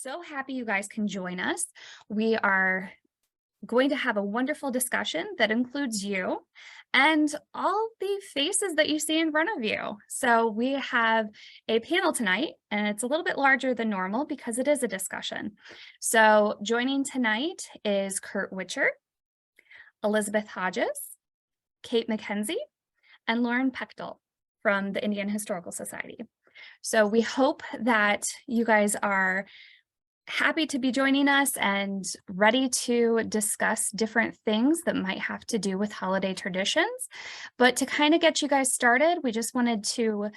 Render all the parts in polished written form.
so happy you guys can join us. We are going to have a wonderful discussion that includes you and all the faces that you see in front of you. So we have a panel tonight, and it's a little bit larger than normal because it is a discussion. So joining tonight is Kurt Witcher, Elizabeth Hodges, Kate McKenzie, and Lauren Pechtel from the Indian Historical Society. So we hope that you guys are happy to be joining us and ready to discuss different things that might have to do with holiday traditions. But to kind of get you guys started, we just wanted to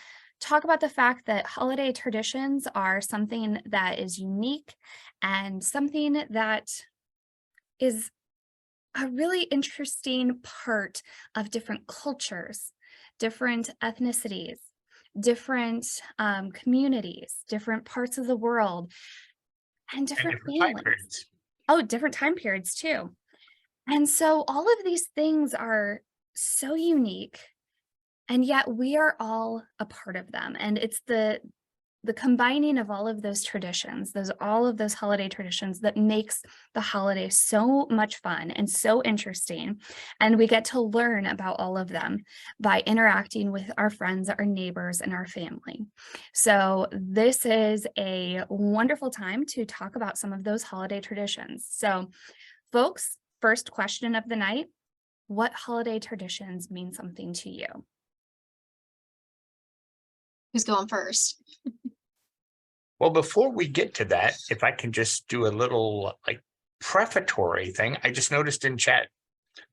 talk about the fact that holiday traditions are something that is unique and something that is a really interesting part of different cultures, different ethnicities, different communities, different parts of the world, and And different different time families. periods. Oh, different time periods too. And so all of these things are so unique, and yet we are all a part of them. And it's the combining of all of those traditions, all of those holiday traditions that makes the holiday so much fun and so interesting. And we get to learn about all of them by interacting with our friends, our neighbors, and our family. So this is a wonderful time to talk about some of those holiday traditions. So folks, first question of the night: what holiday traditions mean something to you? Who's going first? Well, before we get to that, if I can just do a little prefatory thing, I just noticed in chat,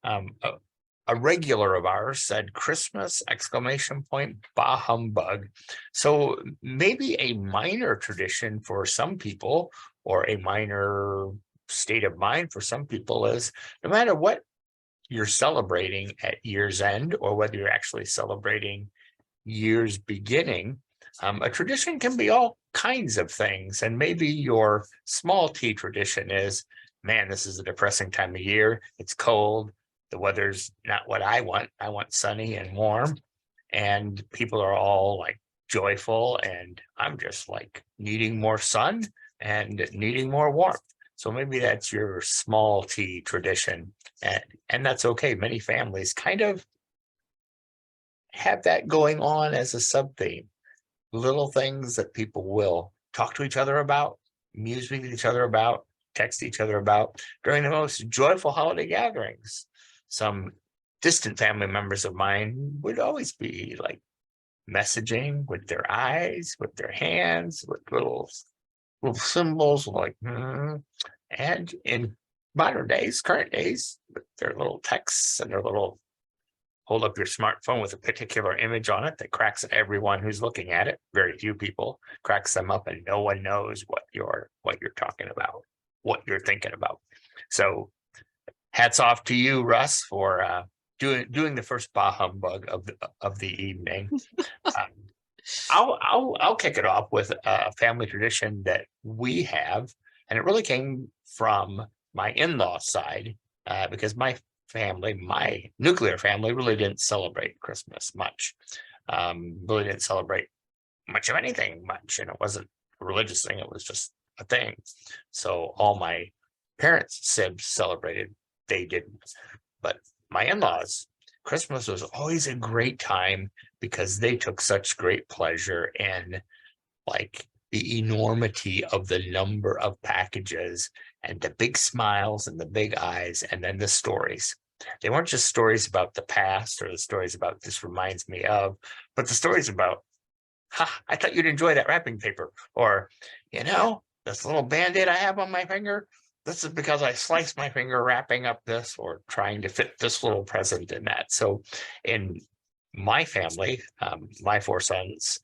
a regular of ours said Christmas exclamation point, bah humbug. So maybe a minor tradition for some people, or a minor state of mind for some people, is no matter what you're celebrating at year's end, or whether you're actually celebrating year's beginning, a tradition can be all kinds of things. And maybe your small t tradition is, man, this is a depressing time of year. It's cold. The weather's not what I want. I want sunny and warm. And people are all like joyful. And I'm just like needing more sun and needing more warmth. So maybe that's your small t tradition. And that's okay. Many families kind of have that going on as a sub theme. Little things that people will talk to each other about, muse with each other about, text each other about during the most joyful holiday gatherings. Some distant family members of mine would always be like messaging with their eyes, with their hands, with little symbols like, and in modern days, current days, with their little texts and their little hold up your smartphone with a particular image on it that cracks everyone who's looking at it. Very few people cracks them up, and no one knows what you're talking about, what you're thinking about. So hats off to you, Russ, for doing the first bah humbug of the evening. I'll kick it off with a family tradition that we have, and it really came from my in-law side, because my nuclear family, really didn't celebrate Christmas much. Really didn't celebrate much of anything much, and it wasn't a religious thing, it was just a thing. So all my parents' sibs celebrated, they didn't. But my in-laws, Christmas was always a great time because they took such great pleasure in like the enormity of the number of packages and the big smiles and the big eyes, and then the stories. They weren't just stories about the past or the stories about this reminds me of, but the stories about, I thought you'd enjoy that wrapping paper, or, this little Band-Aid I have on my finger, this is because I sliced my finger wrapping up this or trying to fit this little present in that. So in my family, my four sons,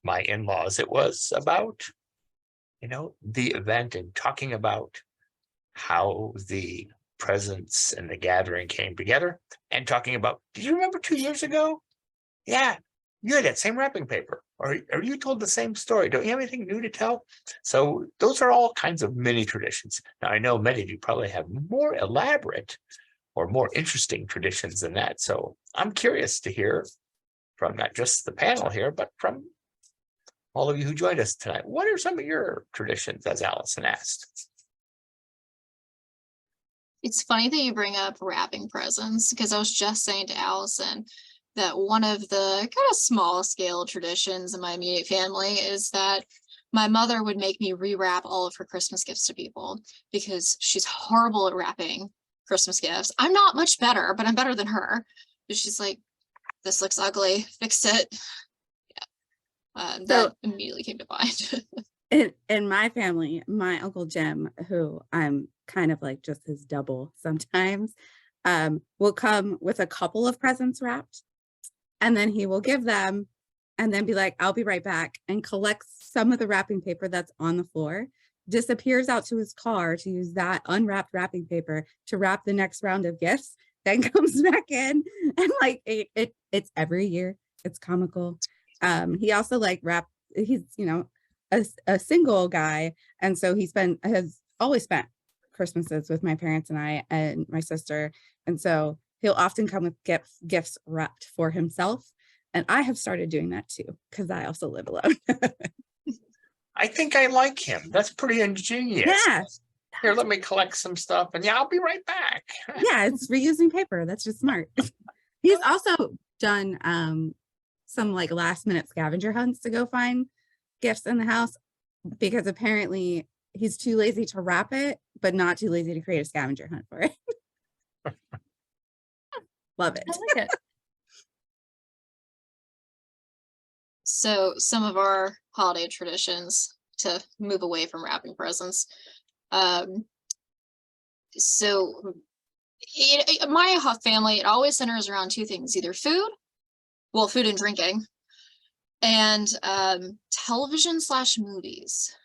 my in-laws, it was about, the event and talking about how the presents and the gathering came together, and talking about, did you remember 2 years ago? Yeah, you had that same wrapping paper, or you told the same story. Don't you have anything new to tell? So those are all kinds of mini traditions. Now, I know many of you probably have more elaborate or more interesting traditions than that. So I'm curious to hear from not just the panel here, but from all of you who joined us tonight, what are some of your traditions, as Allison asked? It's funny that you bring up wrapping presents because I was just saying to Allison that one of the kind of small scale traditions in my immediate family is that my mother would make me rewrap all of her Christmas gifts to people because she's horrible at wrapping Christmas gifts. I'm not much better, but I'm better than her. But she's like, this looks ugly, fix it. Yeah. That immediately came to mind. In my family, my Uncle Jim, who I'm kind of like just his double sometimes, will come with a couple of presents wrapped, and then he will give them and then be like, I'll be right back, and collects some of the wrapping paper that's on the floor, disappears out to his car to use that unwrapped wrapping paper to wrap the next round of gifts, then comes back in, and like it's every year. It's comical. He also like he's, a single guy, and so has always spent Christmases with my parents and I and my sister, and so he'll often come with gifts wrapped for himself, and I have started doing that too because I also live alone. I think I like him. That's pretty ingenious. Yeah. Here, let me collect some stuff, and I'll be right back. Yeah, it's reusing paper. That's just smart. He's also done some like last minute scavenger hunts to go find gifts in the house, because apparently he's too lazy to wrap it, but not too lazy to create a scavenger hunt for it. Love it. I like it. So some of our holiday traditions to move away from wrapping presents. So my family, it always centers around two things: either food and drinking, and television/movies.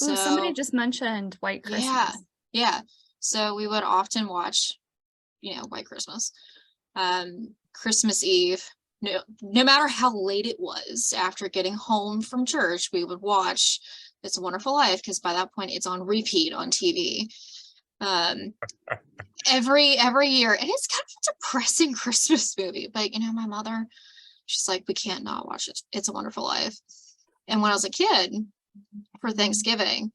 Ooh, somebody So just mentioned White Christmas. yeah. So we would often watch, White Christmas, Christmas Eve. No matter how late it was after getting home from church, we would watch It's a Wonderful Life because by that point it's on repeat on TV. Every year, and it's kind of a depressing Christmas movie, but my mother, she's like, we can't not watch it. It's a Wonderful Life. And when I was a kid, for Thanksgiving,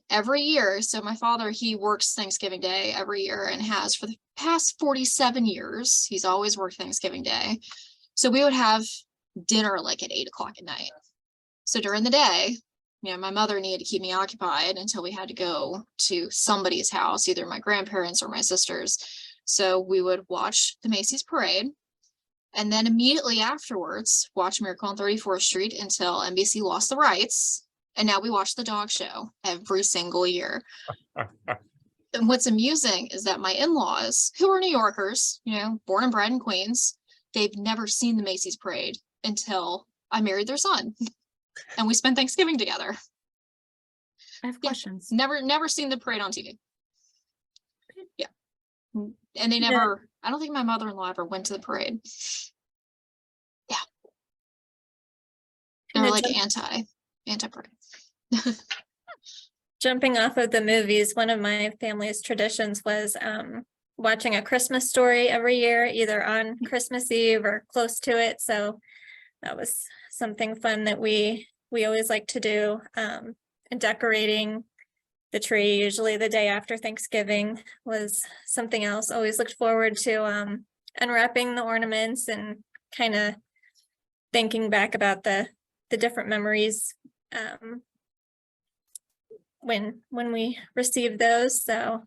every year, so my father, he works Thanksgiving Day every year and has for the past 47 years. He's always worked Thanksgiving Day. So we would have dinner like at 8:00 at night. So during the day, my mother needed to keep me occupied until we had to go to somebody's house, either my grandparents or my sisters. So we would watch the Macy's parade, and then immediately afterwards, watch Miracle on 34th Street until NBC lost the rights. And now we watch the dog show every single year. And what's amusing is that my in-laws, who are New Yorkers, born and bred in Queens, they've never seen the Macy's parade until I married their son. And we spent Thanksgiving together. I have questions. Never seen the parade on TV. Yeah. And they never, I don't think my mother-in-law ever went to the parade. Yeah. They were like anti-parade. Jumping off of the movies, one of my family's traditions was watching A Christmas Story every year, either on Christmas Eve or close to it. So that was something fun that we always like to do. And decorating the tree, usually the day after Thanksgiving, was something else. Always looked forward to unwrapping the ornaments and kind of thinking back about the different memories when we received those. So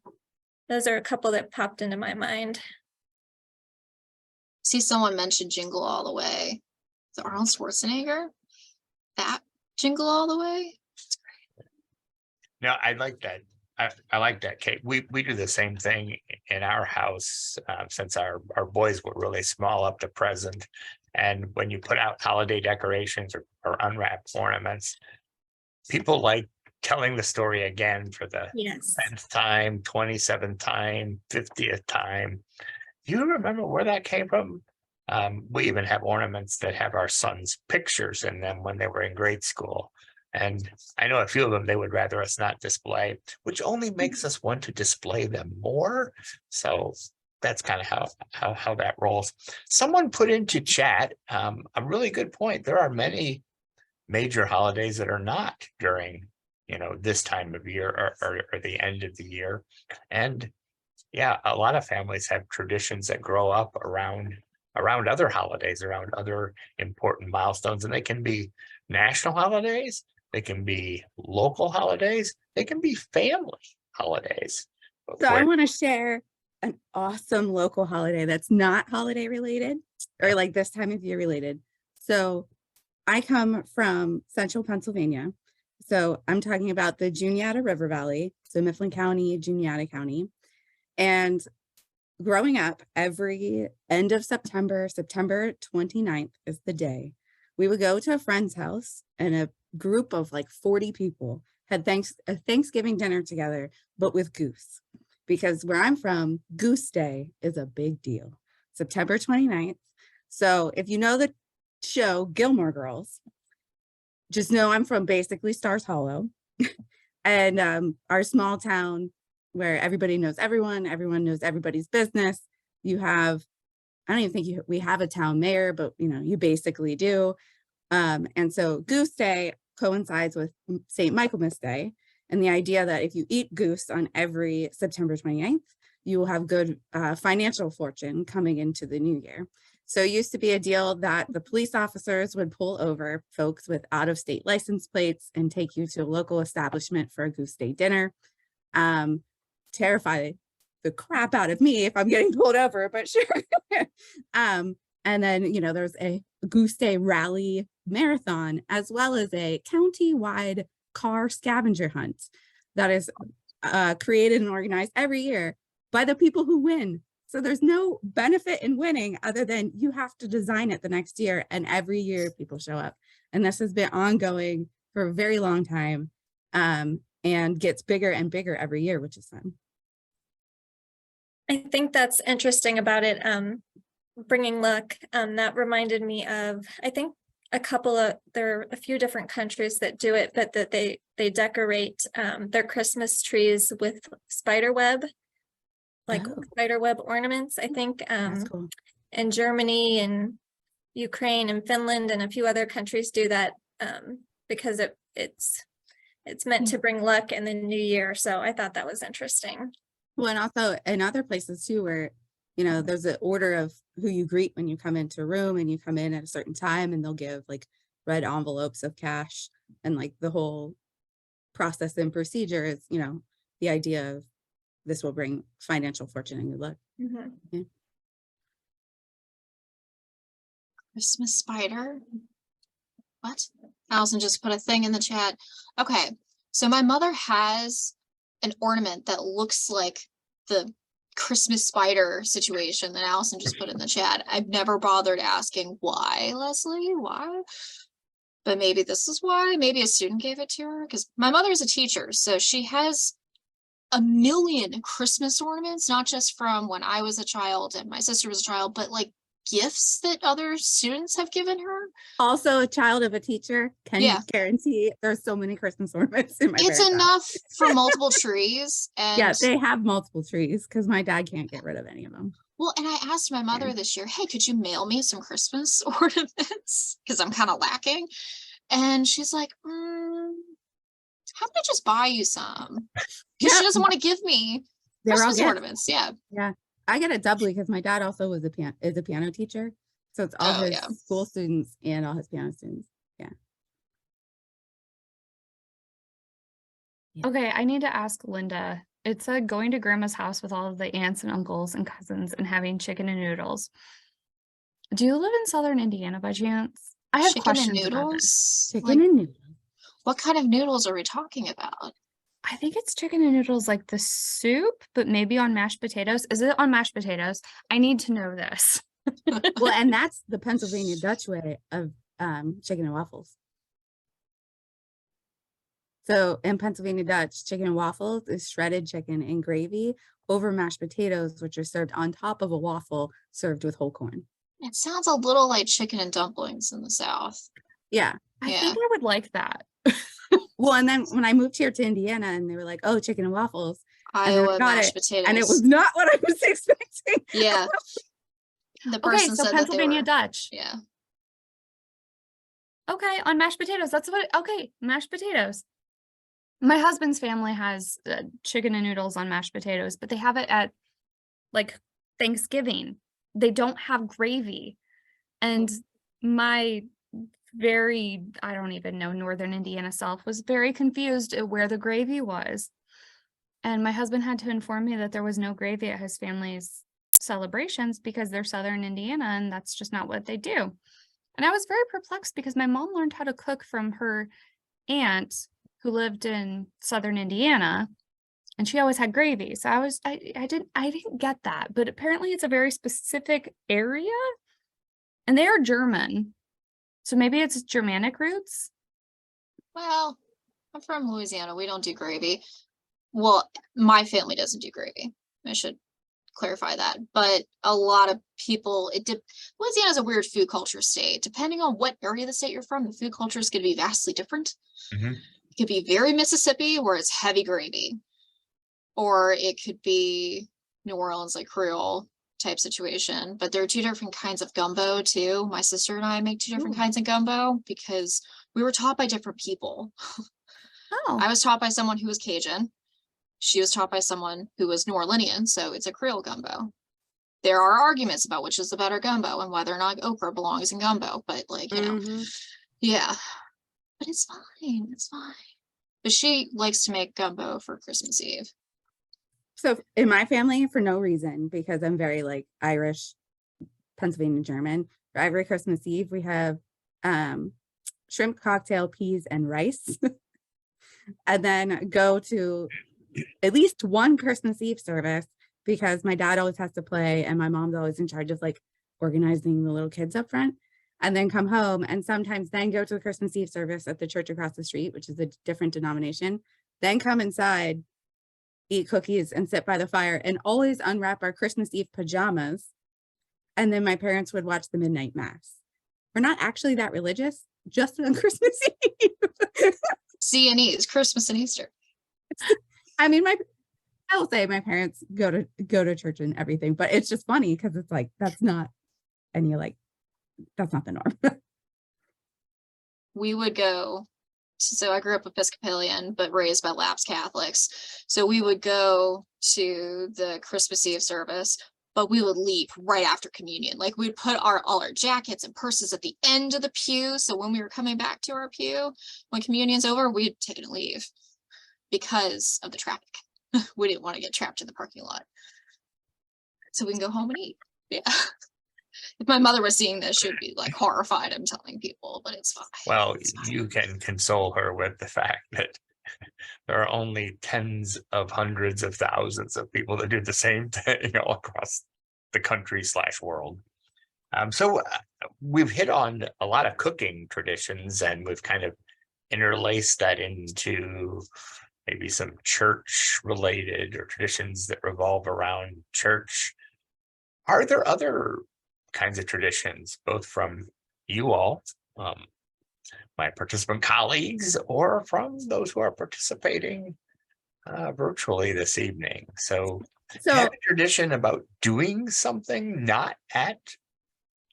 those are a couple that popped into my mind. See, someone mentioned Jingle All the Way. The Arnold Schwarzenegger, that Jingle All the Way. It's great. No, I like that. I like that, Kate. We do the same thing in our house since our boys were really small up to present. And when you put out holiday decorations or unwrapped ornaments, people like telling the story again for the 10th time, 27th time, 50th time. Do you remember where that came from? We even have ornaments that have our sons' pictures in them when they were in grade school. And I know a few of them they would rather us not display, which only makes us want to display them more. So that's kind of how that rolls. Someone put into chat a really good point. There are many major holidays that are not during, this time of year or the end of the year. And yeah, a lot of families have traditions that grow up around other holidays, around other important milestones, and they can be national holidays, they can be local holidays, they can be family holidays. So I Where- want to share an awesome local holiday that's not holiday related or like this time of year related. So I come from central Pennsylvania. So I'm talking about the Juniata River Valley, so Mifflin County, Juniata County. And growing up, every end of September, September 29th is the day, we would go to a friend's house and a group of like 40 people had a Thanksgiving dinner together, but with goose. Because where I'm from, Goose Day is a big deal. September 29th. So if you know the show Gilmore Girls, just know I'm from basically Stars Hollow. And our small town where everybody knows everyone knows everybody's business. You have, I don't even think we have a town mayor, but you basically do. And so Goose Day coincides with St. Michaelmas Day. And the idea that if you eat goose on every September 29th, you will have good financial fortune coming into the new year. So it used to be a deal that the police officers would pull over folks with out-of-state license plates and take you to a local establishment for a Goose Day dinner. Terrify the crap out of me if I'm getting pulled over, but sure. And then, there's a Goose Day rally marathon, as well as a county-wide car scavenger hunt that is created and organized every year by the people who win. So there's no benefit in winning other than you have to design it the next year, and every year people show up. And this has been ongoing for a very long time, and gets bigger and bigger every year, which is fun. I think that's interesting about it, bringing luck. That reminded me of, I think there are a few different countries that do it, but that they decorate their Christmas trees with spider web, like spider web ornaments. I think That's cool. in Germany and Ukraine and Finland and a few other countries do that because it's meant to bring luck in the new year. So I thought that was interesting. Well, and also in other places too, where, there's an order of who you greet when you come into a room, and you come in at a certain time, and they'll give like red envelopes of cash, and like the whole process and procedure is, the idea of this will bring financial fortune and good luck. Mm-hmm. Yeah. Christmas spider. What? Allison just put a thing in the chat. Okay, so my mother has an ornament that looks like the Christmas spider situation that Allison just put in the chat. I've never bothered asking why, Leslie, why? But maybe this is why. Maybe a student gave it to her, because my mother's a teacher, so she has a million Christmas ornaments, not just from when I was a child and my sister was a child, but like gifts that other students have given her. Also a child of a teacher can guarantee there's so many Christmas ornaments in my It's parents' enough house. for multiple trees. And Yeah, they have multiple trees because my dad can't get rid of any of them. well, and I asked my mother this year, hey, could you mail me some Christmas ornaments? Because I'm kind of lacking. And she's like, how about I just buy you some? Because she doesn't want to give me Christmas ornaments. Yeah. Yeah. I get it doubly because my dad also is a piano teacher. So it's all his school students and all his piano students. Yeah. Okay, I need to ask Linda. It said going to grandma's house with all of the aunts and uncles and cousins and having chicken and noodles. Do you live in southern Indiana by chance? I have chicken questions and about this. noodles. Chicken and noodles. What kind of noodles are we talking about? I think it's chicken and noodles like the soup, but maybe on mashed potatoes. Is it on mashed potatoes? I need to know this. Well, and that's the Pennsylvania Dutch way of chicken and waffles. So in Pennsylvania Dutch, chicken and waffles is shredded chicken and gravy over mashed potatoes, which are served on top of a waffle served with whole corn. It sounds a little like chicken and dumplings in the South. Yeah. I think I would like that. Well, and then when I moved here to Indiana and they were like, oh, chicken and waffles. Iowa mashed potatoes. And it was not what I was expecting. Yeah. The person so said Pennsylvania that they were, Dutch. yeah. Okay, on mashed potatoes. That's what okay, mashed potatoes. My husband's family has chicken and noodles on mashed potatoes, but they have it at like Thanksgiving. They don't have gravy. And my very, I don't even know, Northern Indiana self was very confused at where the gravy was. And my husband had to inform me that there was no gravy at his family's celebrations because they're Southern Indiana and that's just not what they do. And I was very perplexed because my mom learned how to cook from her aunt who lived in Southern Indiana, and she always had gravy. So I didn't get that, but apparently it's a very specific area and they are German. So maybe it's Germanic roots. Well, I'm from Louisiana. We don't do gravy. Well, my family doesn't do gravy. I should clarify that. But a lot of people, Louisiana is a weird food culture state. Depending on what area of the state you're from, the food culture is going to be vastly different. Mhm. It could be very Mississippi, where it's heavy gravy, or it could be New Orleans, like Creole type situation. But there are two different kinds of gumbo too. My sister and I make two different Ooh. kinds of gumbo because we were taught by different people. Oh, I was taught by someone who was Cajun. She was taught by someone who was New Orleanian, so it's a Creole gumbo. There are arguments about which is the better gumbo and whether or not okra belongs in gumbo, but like, Mhm. yeah. But it's fine. It's fine. But she likes to make gumbo for Christmas Eve. So in my family, for no reason, because I'm very like Irish, Pennsylvania German, for every Christmas Eve, we have shrimp cocktail, peas, and rice. And then go to at least one Christmas Eve service because my dad always has to play and my mom's always in charge of like organizing the little kids up front. And then come home and sometimes then go to the Christmas Eve service at the church across the street, which is a different denomination. Then come inside, eat cookies, and sit by the fire, and always unwrap our Christmas Eve pajamas. And then my parents would watch the midnight mass. We're not actually that religious, just on Christmas Eve. C&E's Christmas and Easter. I mean, I will say my parents go to church and everything, but it's just funny because it's like that's not that's not the norm. We would go. So I grew up Episcopalian, but raised by lapsed Catholics. So we would go to the Christmas Eve service, but we would leave right after communion. Like we'd put all our jackets and purses at the end of the pew. So when we were coming back to our pew, when communion's over, we'd take it and leave because of the traffic. We didn't want to get trapped in the parking lot. So we can go home and eat. Yeah. If my mother was seeing this, she'd be like horrified. I'm telling people, but it's fine. Well, It's fine. you can console her with the fact that there are only tens of hundreds of thousands of people that do the same thing all across the country/world. So we've hit on a lot of cooking traditions and we've kind of interlaced that into maybe some church related or traditions that revolve around church. Are there other kinds of traditions, both from you all, my participant colleagues, or from those who are participating virtually this evening? So, do you have So a tradition about doing something not at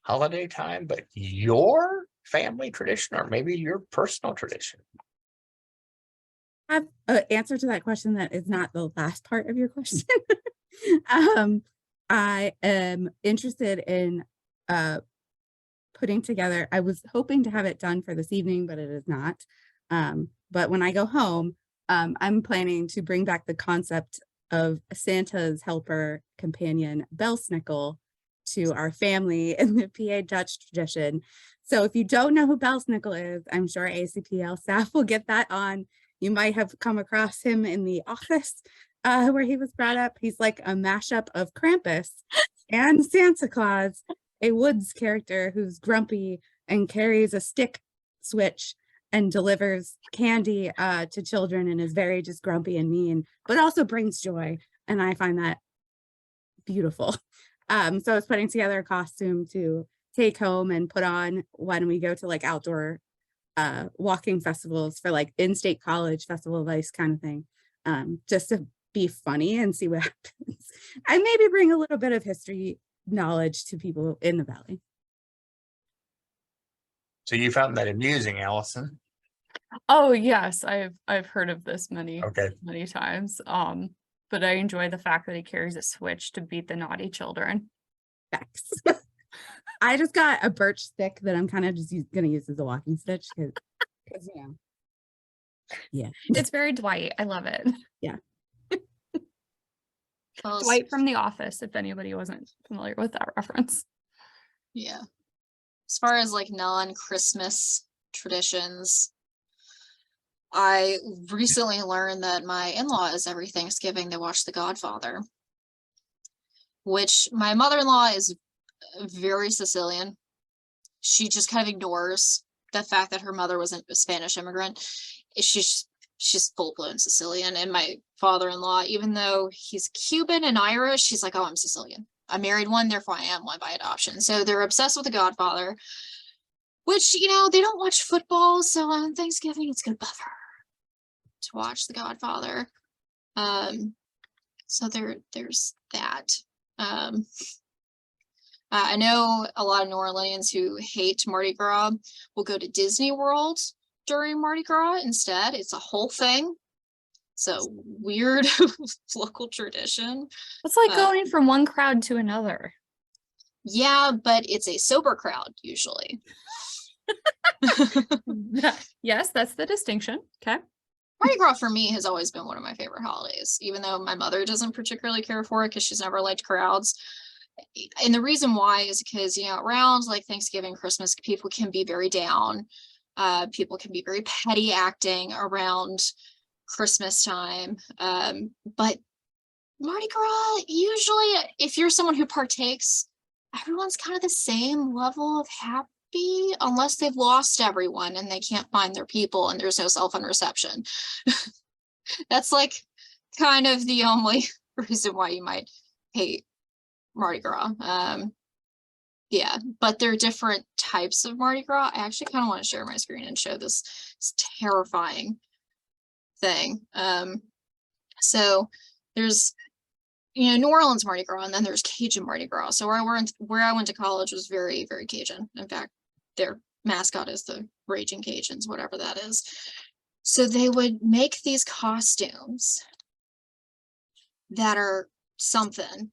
holiday time, but your family tradition or maybe your personal tradition? I have an answer to that question that is not the last part of your question. um, I am interested in putting together. I was hoping to have it done for this evening, but it is not. But when I go home, I'm planning to bring back the concept of Santa's helper companion Belsnickel to our family in the PA Dutch tradition. So if you don't know who Belsnickel is, I'm sure ACPL staff will get that on. You might have come across him in the office where he was brought up. He's like a mashup of Krampus and Santa Claus, a woods character who's grumpy and carries a stick switch and delivers candy to children and is very just grumpy and mean, but also brings joy. And I find that beautiful. So I was putting together a costume to take home and put on when we go to like outdoor walking festivals for like in-state college festival of ice kind of thing, just to be funny and see what happens and maybe bring a little bit of history knowledge to people in the valley. So you found that amusing, Allison? Oh yes, I've heard of this many Okay. many times. But I enjoy the fact that he carries a switch to beat the naughty children. Facts. I just got a birch stick that I'm kind of just gonna use as a walking stick because yeah. It's very Dwight. I love it. Well, Dwight from The Office, if anybody wasn't familiar with that reference. yeah. As far as like non-Christmas traditions, I recently learned that my in-laws every Thanksgiving they watch The Godfather, which my mother-in-law is very Sicilian. She just kind of ignores the fact that her mother was a Spanish immigrant. She's full-blown Sicilian. And my father-in-law, even though he's Cuban and Irish, she's like, oh, I'm Sicilian. I married one, therefore I am one by adoption. So they're obsessed with The Godfather, which, you know, they don't watch football. So on Thanksgiving, it's good for her to watch The Godfather. So there's that. I know a lot of New Orleans who hate Mardi Gras will go to Disney World during Mardi Gras instead. It's a whole thing. So weird local tradition. It's like Uh, going from one crowd to another. Yeah, but it's a sober crowd usually. Yes, that's the distinction. Okay. Mardi Gras for me has always been one of my favorite holidays, even though my mother doesn't particularly care for it because she's never liked crowds. And the reason why is because, you know, around like Thanksgiving, Christmas, people can be very down. People can be very petty acting around Christmas time. But Mardi Gras, usually if you're someone who partakes, everyone's kind of the same level of happy unless they've lost everyone and they can't find their people and there's no cell phone reception. That's like kind of the only reason why you might hate Mardi Gras. Yeah, but there are different types of Mardi Gras. I actually kind of want to share my screen and show this terrifying thing. So there's, you know, New Orleans Mardi Gras, and then there's Cajun Mardi Gras. So where I went to college was very, very Cajun. In fact, their mascot is the Raging Cajuns, whatever that is. So they would make these costumes that are something,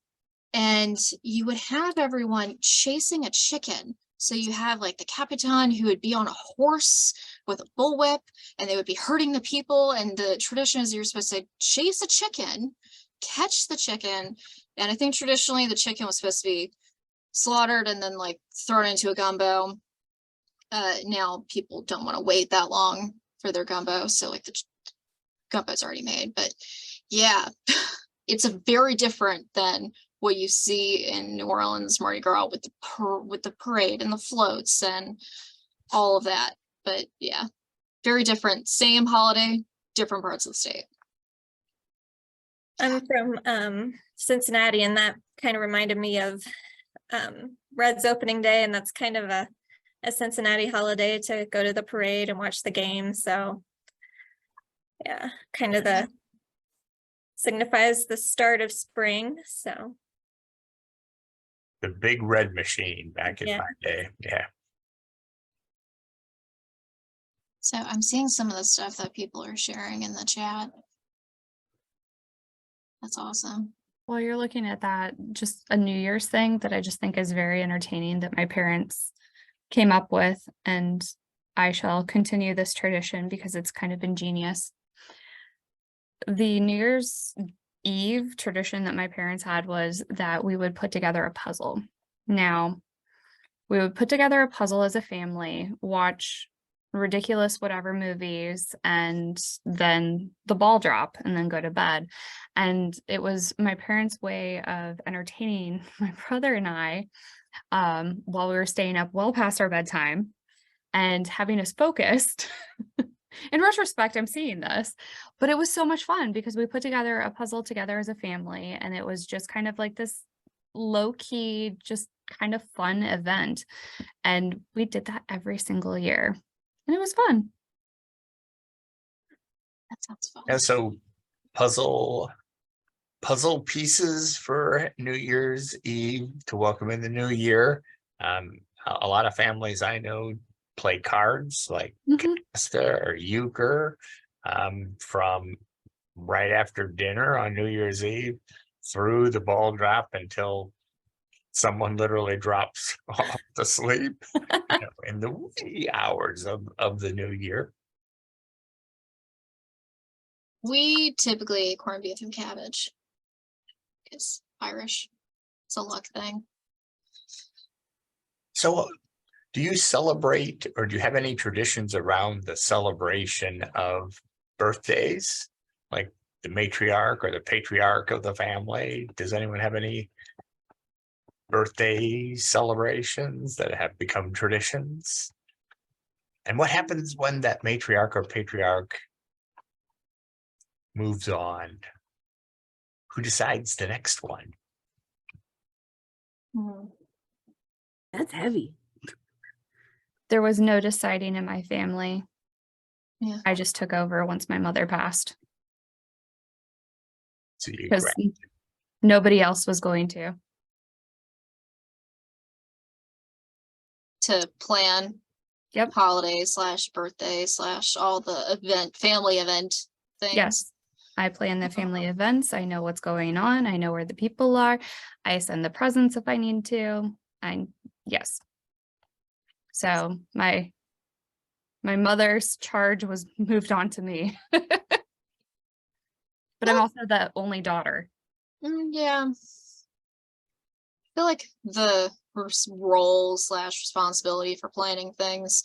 and you would have everyone chasing a chicken. So you have like the Capitan who would be on a horse with a bullwhip, and they would be hurting the people. And the tradition is you're supposed to chase a chicken, catch the chicken, and I think traditionally the chicken was supposed to be slaughtered and then like thrown into a gumbo. Now people don't want to wait that long for their gumbo, so like the gumbo's already made. But yeah, it's a very different than what you see in New Orleans Mardi Gras with the parade and the floats and all of that. But yeah, very different. Same holiday, different parts of the state. I'm from Cincinnati, and that kind of reminded me of Red's opening day, and that's kind of a Cincinnati holiday to go to the parade and watch the game. So yeah, kind of signifies the start of spring. So The big red machine back in Yeah. my day. Yeah. So I'm seeing some of the stuff that people are sharing in the chat. That's awesome. While you're looking at that, just a New Year's thing that I just think is very entertaining that my parents came up with, and I shall continue this tradition because it's kind of ingenious. The New Year's Eve tradition that my parents had was that we would put together a puzzle. Now, we would put together a puzzle as a family, watch ridiculous whatever movies, and then the ball drop and then go to bed. And it was my parents' way of entertaining my brother and I while we were staying up well past our bedtime and having us focused. In retrospect, I'm seeing this, but it was so much fun because we put together a puzzle together as a family, and it was just kind of like this low-key, just kind of fun event. And we did that every single year, and it was fun. That sounds fun. And so puzzle pieces for New Year's Eve to welcome in the new year. A lot of families I know play cards like Mhm. Canasta or euchre, from right after dinner on New Year's Eve through the ball drop until someone literally drops off to sleep, in the wee hours of the new year. We typically eat corned beef and cabbage. It's Irish. It's a luck thing. So do you celebrate or do you have any traditions around the celebration of birthdays? Like the matriarch or the patriarch of the family? Does anyone have any birthday celebrations that have become traditions? And what happens when that matriarch or patriarch moves on? Who decides the next one? That's heavy. There was no deciding in my family. Yeah. I just took over once my mother passed So you because nobody else was going to. To plan Yep. holiday / birthday / all the family event things. Yes. I plan the family events. I know what's going on. I know where the people are. I send the presents if I need to. Yes. So my mother's charge was moved on to me. But I'm also the only daughter. Yeah. I feel like the role / responsibility for planning things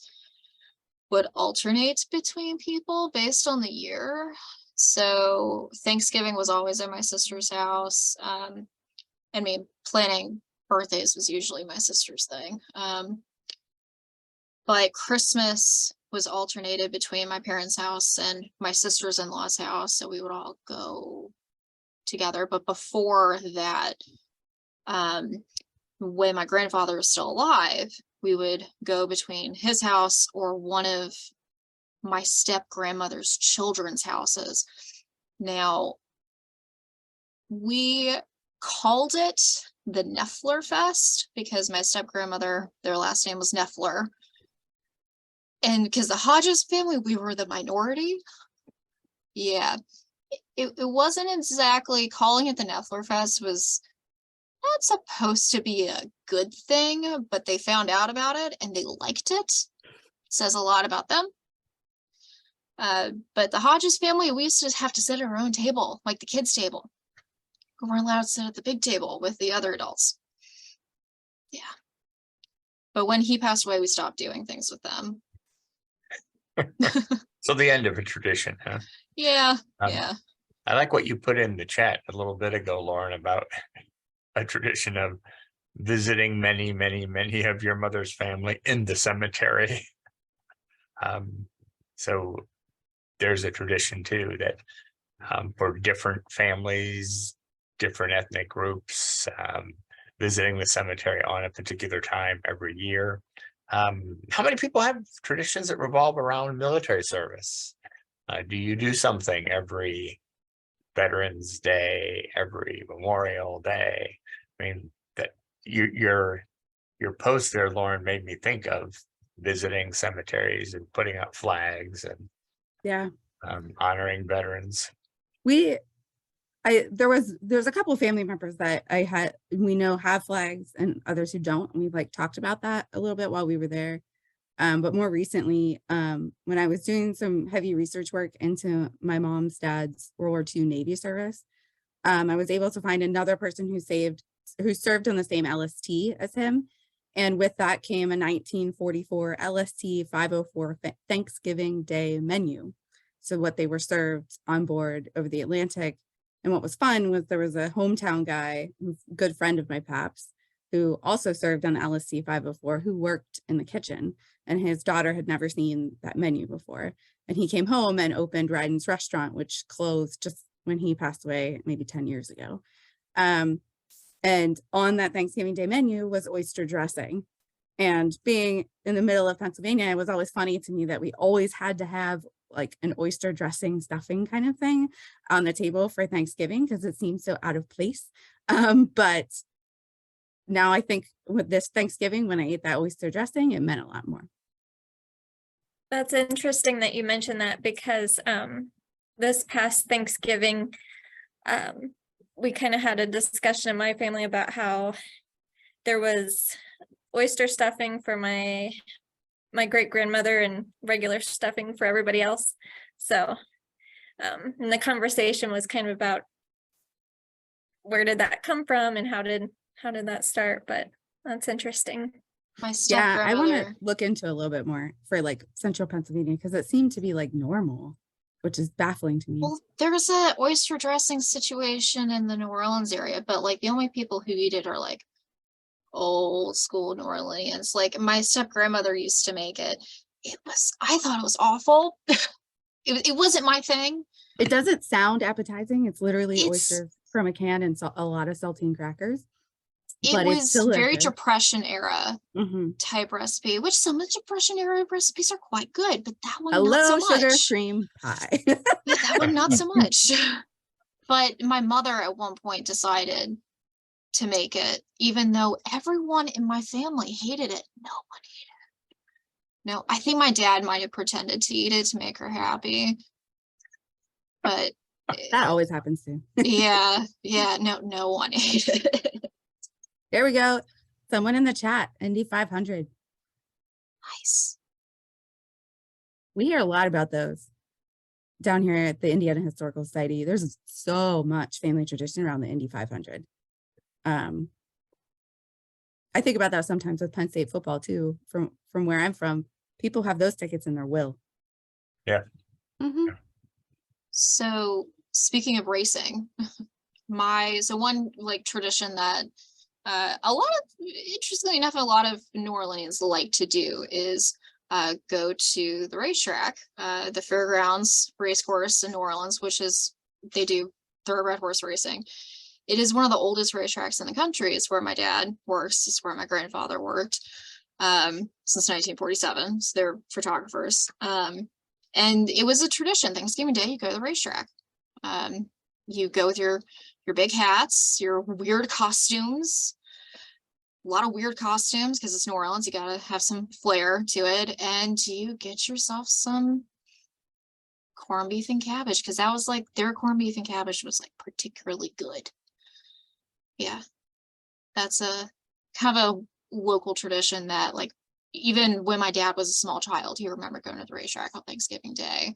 would alternate between people based on the year. So Thanksgiving was always at my sister's house. I mean, planning birthdays was usually my sister's thing. But Christmas was alternated between my parents' house and my sister's in-laws' house. So we would all go together. But before that, when my grandfather was still alive, we would go between his house or one of my step grandmother's children's houses. Now, we called it the Neffler Fest because my step grandmother, their last name was Neffler. And because the Hodges family, we were the minority. Yeah, it wasn't exactly calling it the Neffler Fest was not supposed to be a good thing, but they found out about it and they liked it. Says a lot about them. But the Hodges family, we used to have to sit at our own table, like the kids' table. We weren't allowed to sit at the big table with the other adults. Yeah. But when he passed away, we stopped doing things with them. So the end of a tradition, huh? Yeah. Um, Yeah. I like what you put in the chat a little bit ago, Lauren, about a tradition of visiting many, many, many of your mother's family in the cemetery. So there's a tradition too that for different families, different ethnic groups, visiting the cemetery on a particular time every year. How many people have traditions that revolve around military service? Do you do something every Veterans Day, every Memorial Day? I mean, that your post there, Lauren, made me think of visiting cemeteries and putting up flags and Yeah. honoring veterans. There's a couple of family members that we know have flags and others who don't. And we've talked about that a little bit while we were there. But more recently, when I was doing some heavy research work into my mom's dad's World War II Navy service, I was able to find another person who served on the same LST as him. And with that came a 1944 LST 504 Thanksgiving Day menu. So what they were served on board over the Atlantic. And what was fun was there was a hometown guy, a good friend of my pap's, who also served on LST 504, who worked in the kitchen. And his daughter had never seen that menu before. And he came home and opened Ryden's restaurant, which closed just when he passed away, maybe 10 years ago. And on that Thanksgiving Day menu was oyster dressing. And being in the middle of Pennsylvania, it was always funny to me that we always had to have an oyster dressing stuffing kind of thing on the table for Thanksgiving because it seemed so out of place. But now I think with this Thanksgiving, when I ate that oyster dressing, it meant a lot more. That's interesting that you mentioned that because this past Thanksgiving, we kind of had a discussion in my family about how there was oyster stuffing for my great grandmother and regular stuffing for everybody else. So, and the conversation was kind of about where did that come from and how did that start? But that's interesting. My step Yeah, I want to grandmother. look into a little bit more for like central Pennsylvania because it seemed to be like normal, which is baffling to me. Well, there's a oyster dressing situation in the New Orleans area, but like the only people who eat it are like old school New Orleans. Like my step grandmother used to make it. I thought it was awful. It wasn't my thing. It doesn't sound appetizing. It's literally It's- oysters from a can and a lot of saltine crackers. It But it's was very delicious. Depression era Mm-hmm. type recipe, which some of the Depression era recipes are quite good, but that one A not so low sugar much. cream pie. Yeah, that one not so much. But my mother at one point decided to make it, even though everyone in my family hated it. No one ate it. No, I think my dad might have pretended to eat it to make her happy. But That always happens too. yeah, no one ate it. There we go. Someone in the chat, Indy 500. Nice. We hear a lot about those down here at the Indiana Historical Society. There's so much family tradition around the Indy 500. I think about that sometimes with Penn State football too. From where I'm from, people have those tickets in their will. Yeah. Mm-hmm. So speaking of racing, one like tradition that interestingly enough, a lot of New Orleans like to do is go to the racetrack, the fairgrounds race course in New Orleans, which is, they do thoroughbred horse racing. It is one of the oldest racetracks in the country. It's where my dad works. It's where my grandfather worked since 1947. So they're photographers. And it was a tradition. Thanksgiving Day, you go to the racetrack. You go with your big hats, your weird costumes, a lot of weird costumes because it's New Orleans. You gotta have some flair to it, and you get yourself some corned beef and cabbage because that was like their corned beef and cabbage was like particularly good. Yeah, that's a kind of a local tradition that like even when my dad was a small child, he remembered going to the racetrack on Thanksgiving Day.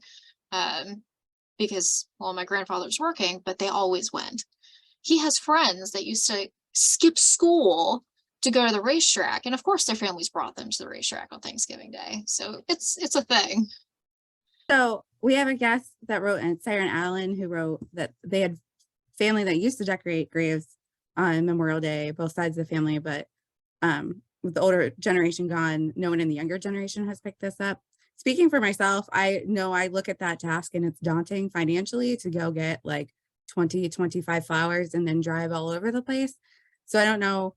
Because, well, my grandfather was working, but they always went. He has friends that used to skip school to go to the racetrack. And of course, their families brought them to the racetrack on Thanksgiving Day. So it's a thing. So we have a guest that wrote, and Siren Allen, who wrote that they had family that used to decorate graves on Memorial Day, both sides of the family, but with the older generation gone, no one in the younger generation has picked this up. Speaking for myself, I know I look at that task and it's daunting financially to go get like 20, 25 flowers and then drive all over the place. So I don't know,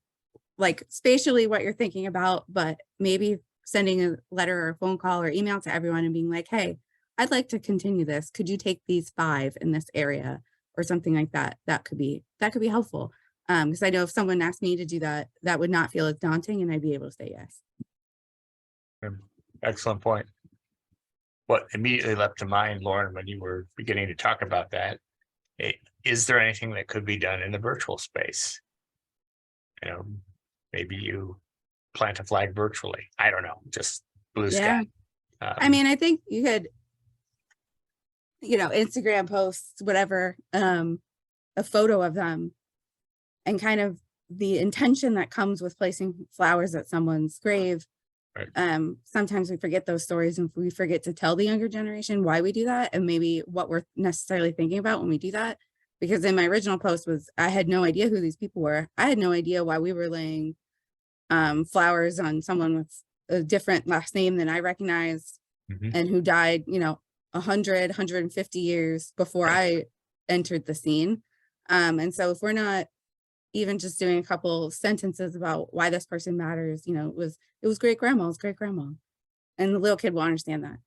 like spatially what you're thinking about, but maybe sending a letter or a phone call or email to everyone and being like, hey, I'd like to continue this. Could you take these 5 in this area or something like that? That could be helpful. Because I know if someone asked me to do that, that would not feel as daunting and I'd be able to say yes. Excellent point. What immediately leapt to mind, Lauren, when you were beginning to talk about that, is there anything that could be done in the virtual space? You know, maybe you plant a flag virtually. I don't know, just blue sky. I mean, I think you could, Instagram posts, whatever, a photo of them and kind of the intention that comes with placing flowers at someone's grave. Right. Sometimes we forget those stories and we forget to tell the younger generation why we do that and maybe what we're necessarily thinking about when we do that. Because in my original post I had no idea who these people were. I had no idea why we were laying flowers on someone with a different last name than I recognized and who died, 100, 150 years before I entered the scene. And so if we're not even just doing a couple sentences about why this person matters, it was great grandma's great grandma. And the little kid will understand that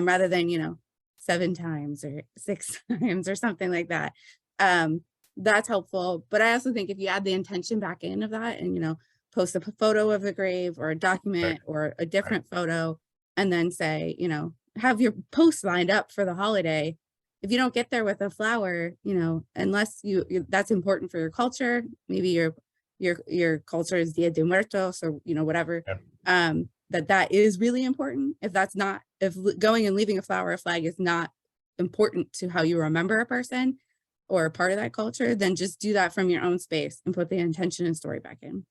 rather than, 7 times or 6 times or something like that. That's helpful. But I also think if you add the intention back in of that and, post a photo of the grave or a document or a different photo, and then say, you know, have your post lined up for the holiday. If you don't get there with a flower, you know, unless that's important for your culture, maybe your culture is Dia de Muertos or, you know, whatever, Yeah. that is really important. If that's not, if going and leaving a flower or flag is not important to how you remember a person or a part of that culture, then just do that from your own space and put the intention and story back in.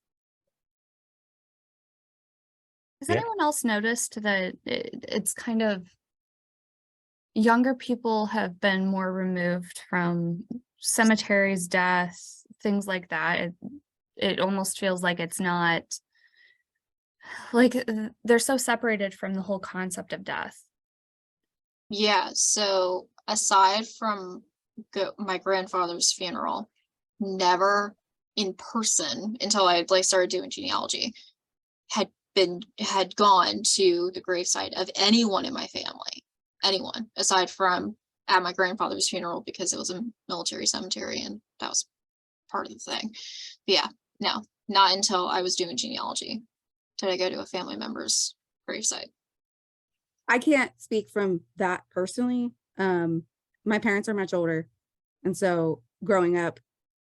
Has Yeah. anyone else noticed that it's kind of younger people have been more removed from cemeteries, death, things like that? It almost feels like it's not like they're so separated from the whole concept of death. Yeah, so aside from my grandfather's funeral, never in person until I like started doing genealogy had gone to the gravesite of anyone in my family, anyone aside from at my grandfather's funeral because it was a military cemetery and that was part of the thing. But yeah, no, not until I was doing genealogy did I go to a family member's gravesite. I can't speak from that personally. My parents are much older. And so growing up,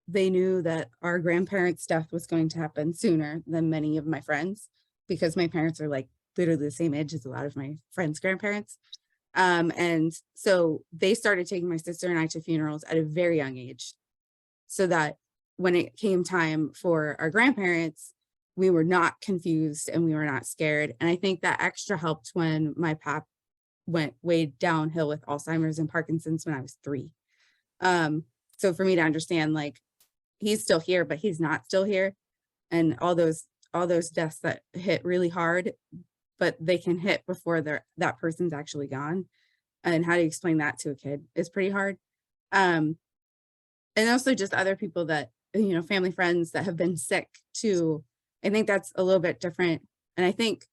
they knew that our grandparents' death was going to happen sooner than many of my friends, because my parents are like literally the same age as a lot of my friends' grandparents. And so they started taking my sister and I to funerals at a very young age, so that when it came time for our grandparents, we were not confused and we were not scared. And I think that extra helped when my pap went way downhill with Alzheimer's and Parkinson's when I was 3. So for me to understand, like, he's still here, but he's not still here. And all those deaths that hit really hard, but they can hit before that person's actually gone. And how do you explain that to a kid is pretty hard. And also just other people that, you know, family friends that have been sick too. I think that's a little bit different. And I think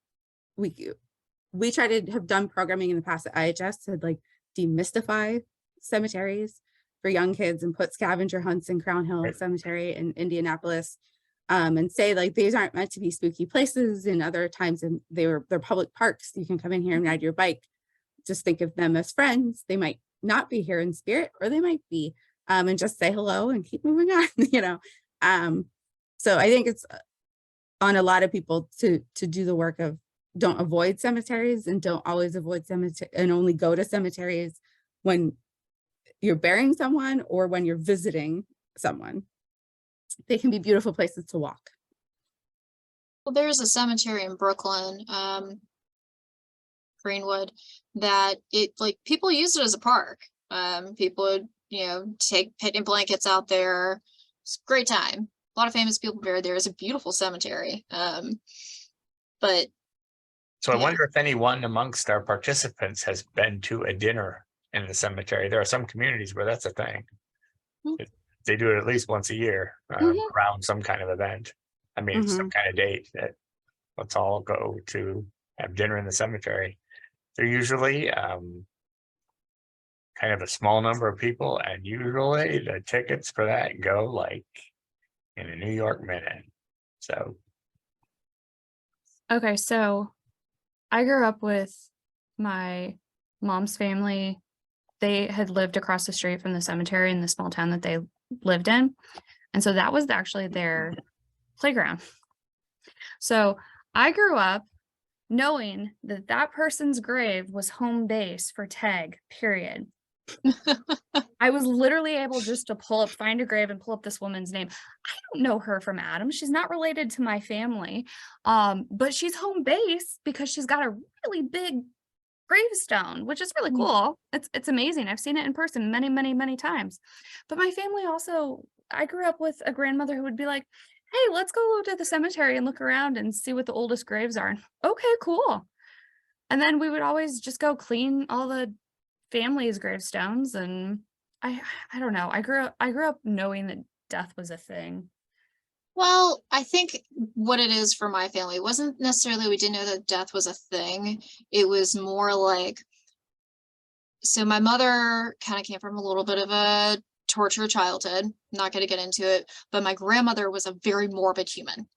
we try to have done programming in the past at IHS to like demystify cemeteries for young kids and put scavenger hunts in Crown Hill Right. Cemetery in Indianapolis, and say like these aren't meant to be spooky places, and other times they're public parks. You can come in here and ride your bike. Just think of them as friends. They might not be here in spirit, or they might be, and just say hello and keep moving on, you know. So I think it's on a lot of people to do the work of don't avoid cemeteries, and don't always avoid cemetery, and only go to cemeteries when you're burying someone or when you're visiting someone. They can be beautiful places to walk. Well, there's a cemetery in Brooklyn, Greenwood, that it like people use it as a park. People would, you know, take picnic blankets out there. It's a great time. A lot of famous people buried there. It's a beautiful cemetery. But So I yeah. wonder if anyone amongst our participants has been to a dinner in the cemetery. There are some communities where that's a thing. Mm. They do it at least once a year Mhm. around some kind of event. I mean, some kind of date that let's all go to have dinner in the cemetery. They're usually kind of a small number of people, and usually the tickets for that go like in a New York minute. So Okay, so I grew up with my mom's family. They had lived across the street from the cemetery in the small town that they lived in. And so that was actually their playground. So I grew up knowing that that person's grave was home base for tag, period. I was literally able just to find a grave and pull up this woman's name. I don't know her from Adam. She's not related to my family. But she's home base because she's got a really big gravestone, which is really cool. It's amazing. I've seen it in person many, many, many times. But my family also, I grew up with a grandmother who would be like, hey, let's go to the cemetery and look around and see what the oldest graves are. Okay, cool. And then we would always just go clean all the family's gravestones. And I don't know. I grew up knowing that death was a thing. Well, I think what it is for my family wasn't necessarily we didn't know that death was a thing. It was more like, so my mother kind of came from a little bit of a tortured childhood. Not going to get into it, but my grandmother was a very morbid human,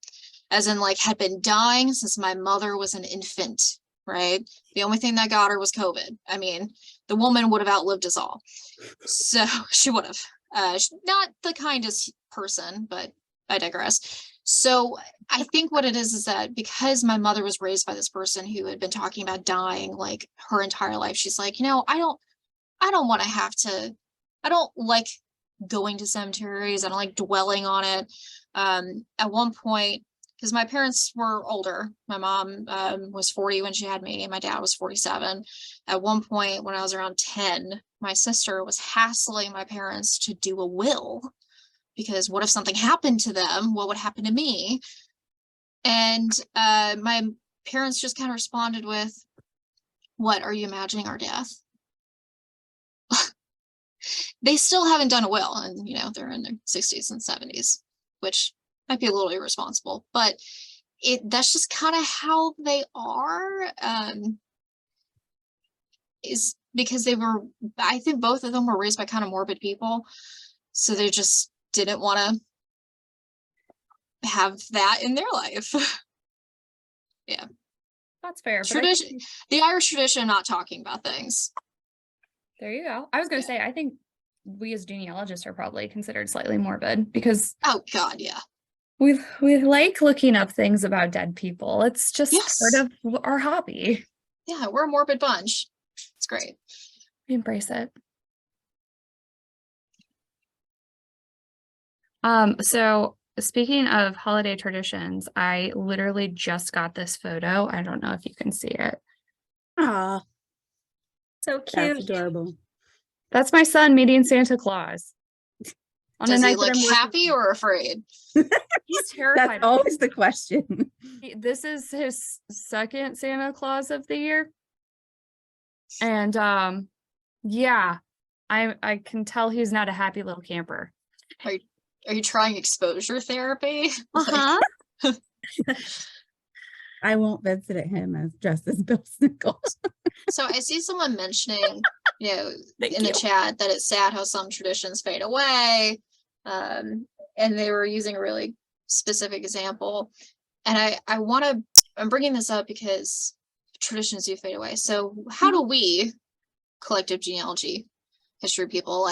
as in like had been dying since my mother was an infant right? The only thing that got her was COVID. I mean, the woman would have outlived us all. So she would have. Not the kindest person, but I digress. So I think what it is that because my mother was raised by this person who had been talking about dying like her entire life, she's like, I don't want to have to, I don't like going to cemeteries. I don't like dwelling on it. At one point, because my parents were older, my mom was 40 when she had me, and my dad was 47. At one point, when I was around 10, my sister was hassling my parents to do a will, because what if something happened to them? What would happen to me? And my parents just kind of responded with, "What, are you imagining our death?" They still haven't done a will, and they're in their 60s and 70s, which might be a little irresponsible, but that's just kind of how they are. Is because I think both of them were raised by kind of morbid people, so they just didn't want to have that in their life. Yeah, That's fair. But I tradition, think, the Irish tradition of not talking about things. there you go. I was going to say, I think we as genealogists are probably considered slightly morbid because Oh God, yeah. we like looking up things about dead people. It's just Yes. part of our hobby. Yeah, we're a morbid bunch. It's great. We embrace it. So speaking of holiday traditions, I literally just got this photo. I don't know if you can see it. Ah, So that's cute. adorable. That's my son meeting Santa Claus. On a Does he night that look I'm working- happy or afraid? He's terrified. That's always the question. This is his second Santa Claus of the year. And yeah, I can tell he's not a happy little camper. Are you trying exposure therapy? Uh-huh. I won't visit him as dressed as Bill Snickles. So I see someone mentioning, Thank in the you. chat that it's sad how some traditions fade away. And they were using a really specific example. And I'm bringing this up because traditions do fade away. So how do we, collective genealogy history people,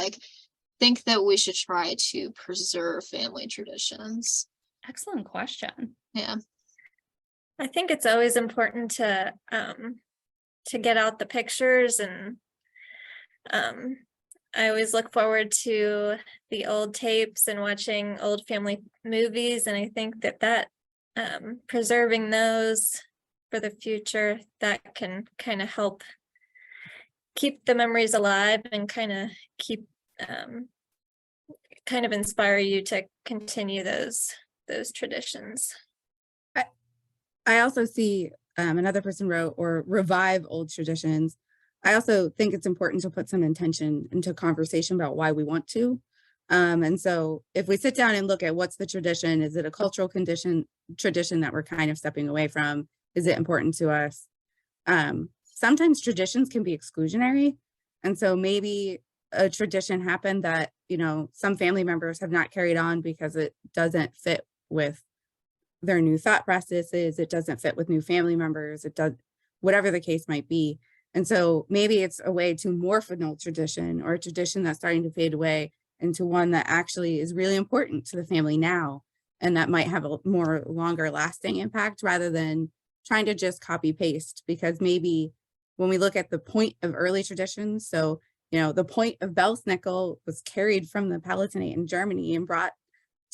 think that we should try to preserve family traditions? Excellent question. Yeah. I think it's always important to get out the pictures, and I always look forward to the old tapes and watching old family movies, and I think that preserving those for the future, that can kind of help keep the memories alive and kind of keep kind of inspire you to continue those traditions. I also see another person wrote, or revive old traditions. I also think it's important to put some intention into conversation about why we want to. And so if we sit down and look at what's the tradition, is it a cultural tradition that we're kind of stepping away from? Is it important to us? Sometimes traditions can be exclusionary. And so maybe a tradition happened that, some family members have not carried on because it doesn't fit with their new thought processes, it doesn't fit with new family members, it does, whatever the case might be. And so maybe it's a way to morph an old tradition, or a tradition that's starting to fade away, into one that actually is really important to the family now, and that might have a more longer lasting impact, rather than trying to just copy paste. Because maybe when we look at the point of early traditions, so the point of Belsnickel was carried from the Palatinate in Germany and brought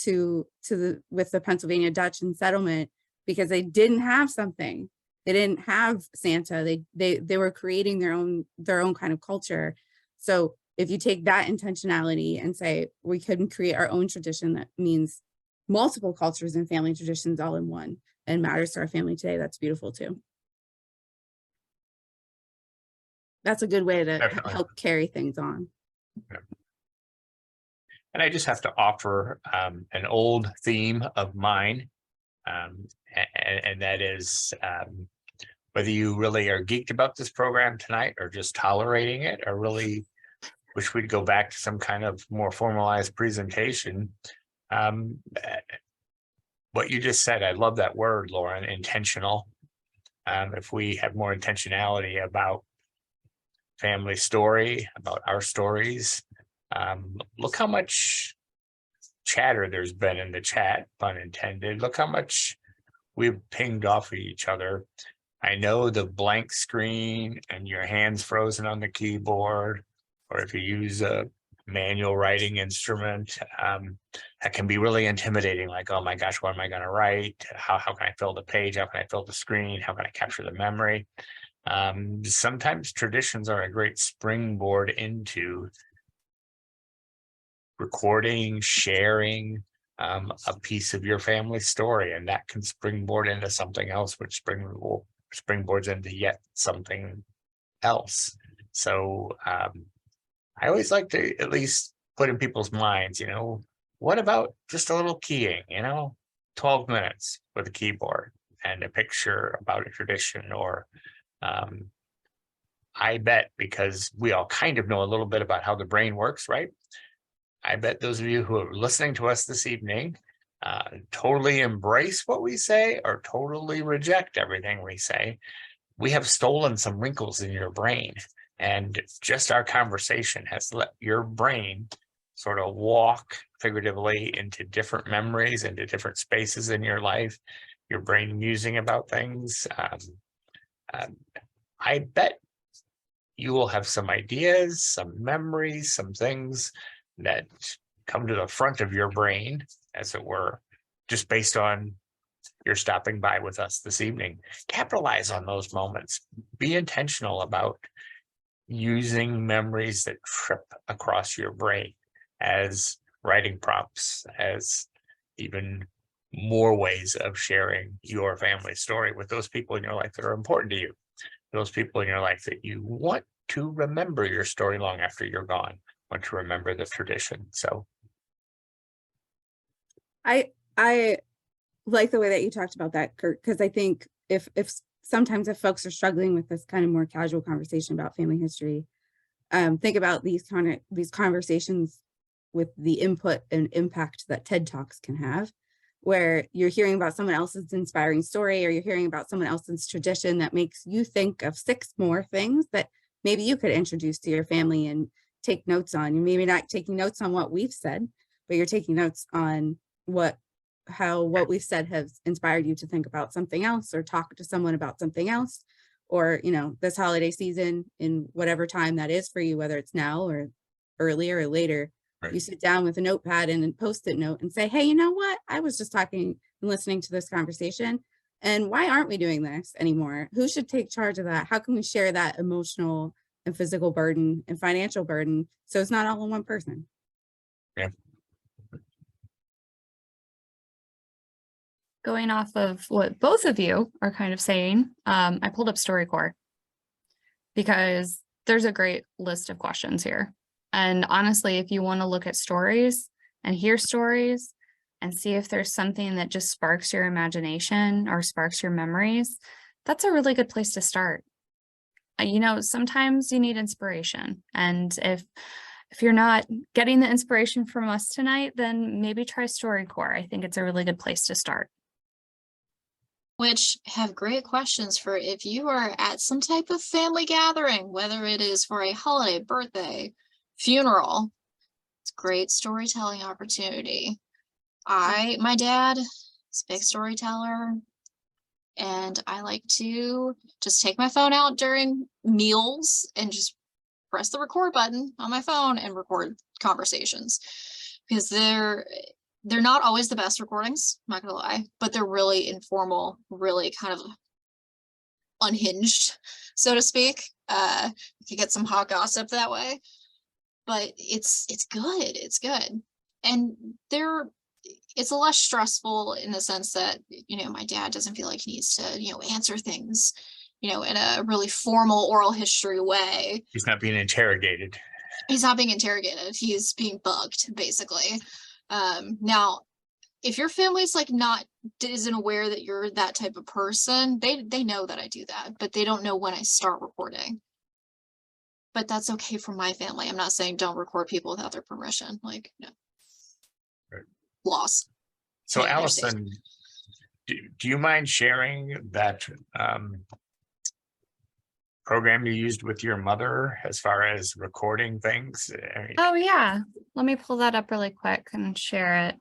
with the Pennsylvania Dutch and settlement, because they didn't have something. They didn't have Santa. They were creating their own kind of culture. So if you take that intentionality and say we can create our own tradition that means multiple cultures and family traditions all in one, and matters to our family today, that's beautiful too. That's a good way to Definitely. help carry things on. Yeah. And I just have to offer an old theme of mine, and that is whether you really are geeked about this program tonight, or just tolerating it, or really wish we'd go back to some kind of more formalized presentation. What you just said, I love that word, Lauren, intentional. if we have more intentionality about family story, about our stories. Look how much chatter there's been in the chat, pun intended. Look how much we've pinged off of each other. I know the blank screen and your hands frozen on the keyboard, or if you use a manual writing instrument, that can be really intimidating. Like, oh my gosh, what am I going to write? How can I fill the page? How can I fill the screen? How can I capture the memory? Sometimes traditions are a great springboard into recording, sharing a piece of your family story, and that can springboard into something else, which springboards into yet something else. So I always like to at least put in people's minds, what about just a little keying, 12 minutes with a keyboard and a picture about a tradition, or I bet, because we all kind of know a little bit about how the brain works, right? I bet those of you who are listening to us this evening totally embrace what we say or totally reject everything we say. We have stolen some wrinkles in your brain, and just our conversation has let your brain sort of walk figuratively into different memories, into different spaces in your life, your brain musing about things. I bet you will have some ideas, some memories, some things that come to the front of your brain, as it were, just based on your stopping by with us this evening. Capitalize on those moments. Be intentional about using memories that trip across your brain as writing prompts, as even more ways of sharing your family story with those people in your life that are important to you, those people in your life that you want to remember your story long after you're gone, want to remember the tradition. So I like the way that you talked about that, Kurt, because I think if sometimes if folks are struggling with this kind of more casual conversation about family history, think about these conversations with the input and impact that TED Talks can have, where you're hearing about someone else's inspiring story, or you're hearing about someone else's tradition that makes you think of 6 more things that maybe you could introduce to your family and take notes on. You're maybe not taking notes on what we've said, but you're taking notes on what we've said has inspired you to think about something else, or talk to someone about something else, or, this holiday season, in whatever time that is for you, whether it's now or earlier or later, right. You sit down with a notepad and a Post-it note and say, hey, you know what? I was just talking and listening to this conversation, and why aren't we doing this anymore? Who should take charge of that? How can we share that emotional and physical burden and financial burden so it's not all on one person? Yeah. Going off of what both of you are kind of saying, I pulled up StoryCorps because there's a great list of questions here. And honestly, if you want to look at stories and hear stories and see if there's something that just sparks your imagination or sparks your memories, that's a really good place to start. Sometimes you need inspiration. And if you're not getting the inspiration from us tonight, then maybe try StoryCorps. I think it's a really good place to start. Which have great questions for if you are at some type of family gathering, whether it is for a holiday, birthday, funeral. It's a great storytelling opportunity. My dad is a big storyteller, and I like to just take my phone out during meals and just press the record button on my phone and record conversations, because they're not always the best recordings, I'm not gonna lie, but they're really informal, really kind of unhinged, so to speak. You can get some hot gossip that way, but it's good. It's good. And it's a less stressful in the sense that, my dad doesn't feel like he needs to, answer things, in a really formal oral history way. He's not being interrogated. He's not being interrogated. He's being bugged, basically. Now, if your family's isn't aware that you're that type of person, they know that I do that, but they don't know when I start recording. But that's okay for my family. I'm not saying don't record people without their permission. No. Right. Loss. So Make no mistake. Allison, do you mind sharing that program you used with your mother as far as recording things? I mean, Oh yeah, let me pull that up really quick and share it.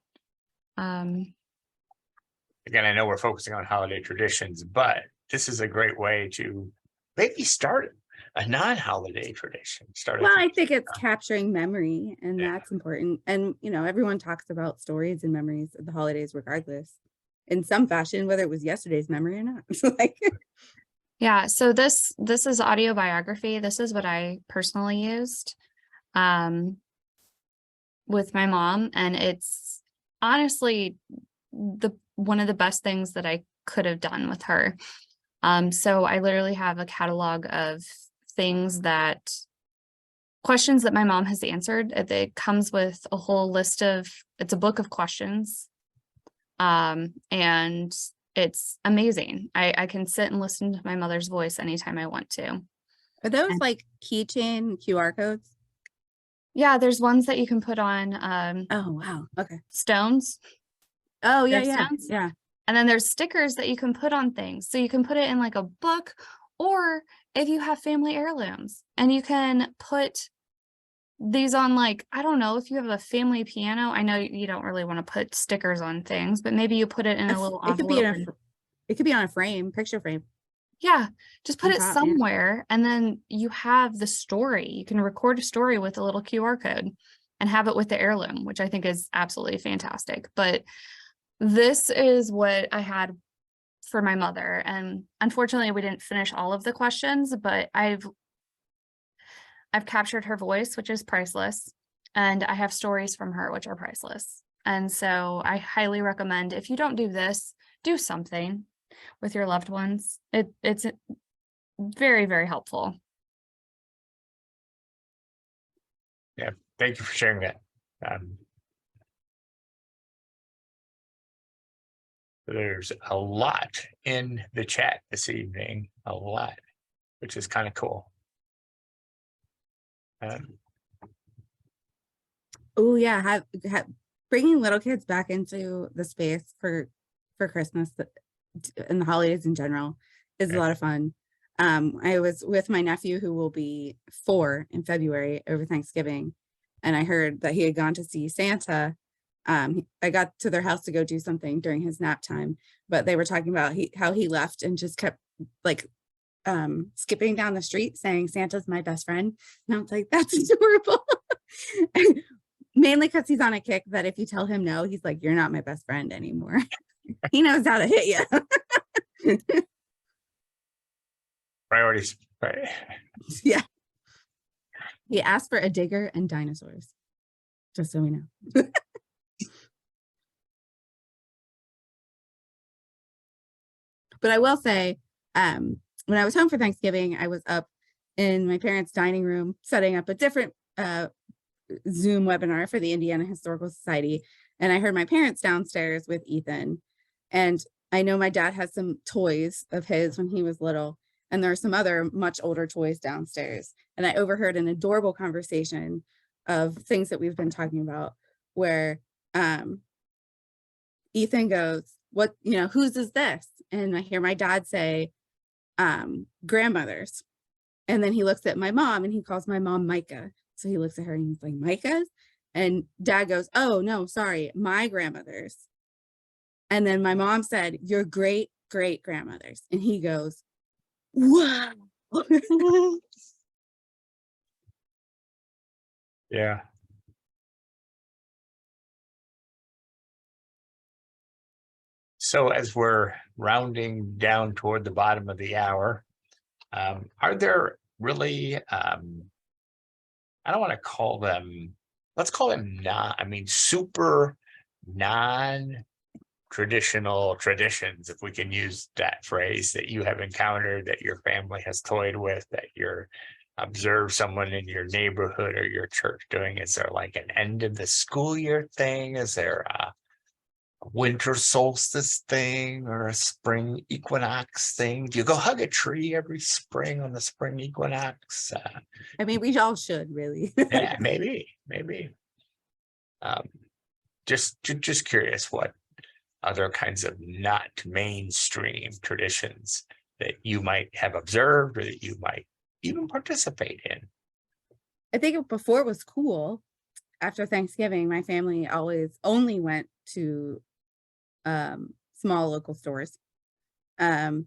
again, I know we're focusing on holiday traditions, but this is a great way to maybe start a non-holiday tradition. Well, I think it's capturing memory, and Yeah. that's important. And, you know, everyone talks about stories and memories of the holidays, regardless, in some fashion, whether it was yesterday's memory or not. Like, Yeah, so this is audio biography. This is what I personally used with my mom, and it's honestly one of the best things that I could have done with her. So I literally have a catalog of questions that my mom has answered. It comes with a whole list of, it's a book of questions. And it's amazing. I can sit and listen to my mother's voice anytime I want to. are those And- like keychain QR codes? Yeah, there's ones that you can put on Oh, wow. Okay. stones. Oh, yeah, yeah. Gravestones? Yeah. And then there's stickers that you can put on things. So you can put it in like a book, or if you have family heirlooms, and you can put these on, like, I don't know, if you have a family piano. I know you don't really want to put stickers on things, but maybe you put it in a little It could be envelope. it could be on a frame, picture frame. Yeah, just put On it top, yeah. somewhere, and then you have the story. You can record a story with a little QR code and have it with the heirloom, which I think is absolutely fantastic. But this is what I had for my mother. And unfortunately, we didn't finish all of the questions, but I've captured her voice, which is priceless. And I have stories from her, which are priceless. And so I highly recommend, if you don't do this, do something with your loved ones. It's very, very helpful. Thank you for sharing that. There's a lot in the chat this evening, a lot, which is kind of cool. Oh, yeah. Bringing little kids back into the space for Christmas and the holidays in general is a lot of fun. I was with my nephew, who will be 4 in February over Thanksgiving, and I heard that he had gone to see Santa. I got to their house to go do something during his nap time, but they were talking about how he left and just kept like skipping down the street saying, "Santa's my best friend." And I was like, that's adorable. Mainly because he's on a kick that if you tell him no, he's like, "You're not my best friend anymore." He knows how to hit you. Priorities, right? Yeah. He asked for a digger and dinosaurs, just so we know. But I will say, when I was home for Thanksgiving, I was up in my parents' dining room setting up a different Zoom webinar for the Indiana Historical Society. And I heard my parents downstairs with Ethan. And I know my dad has some toys of his when he was little. And there are some other much older toys downstairs. And I overheard an adorable conversation of things that we've been talking about, where Ethan goes, "What, whose is this?" And I hear my dad say, "Grandmother's." And then he looks at my mom and he calls my mom Micah. So he looks at her and he's like, "Micah's?" And dad goes, "Oh, no, sorry, my grandmother's." And then my mom said, "Your great great grandmother's." And he goes, "Wow." Yeah. So as we're rounding down toward the bottom of the hour, are there really, I don't want to call them, let's call them super non-traditional traditions, if we can use that phrase, that you have encountered, that your family has toyed with, that you're observe someone in your neighborhood or your church doing? Is there like an end of the school year thing? Is there a winter solstice thing or a spring equinox thing? Do you go hug a tree every spring on the spring equinox? I mean, we all should, really. Yeah, maybe. Just curious what other kinds of not mainstream traditions that you might have observed or that you might even participate in? I think before it was cool. After Thanksgiving, my family always only went to small local stores. And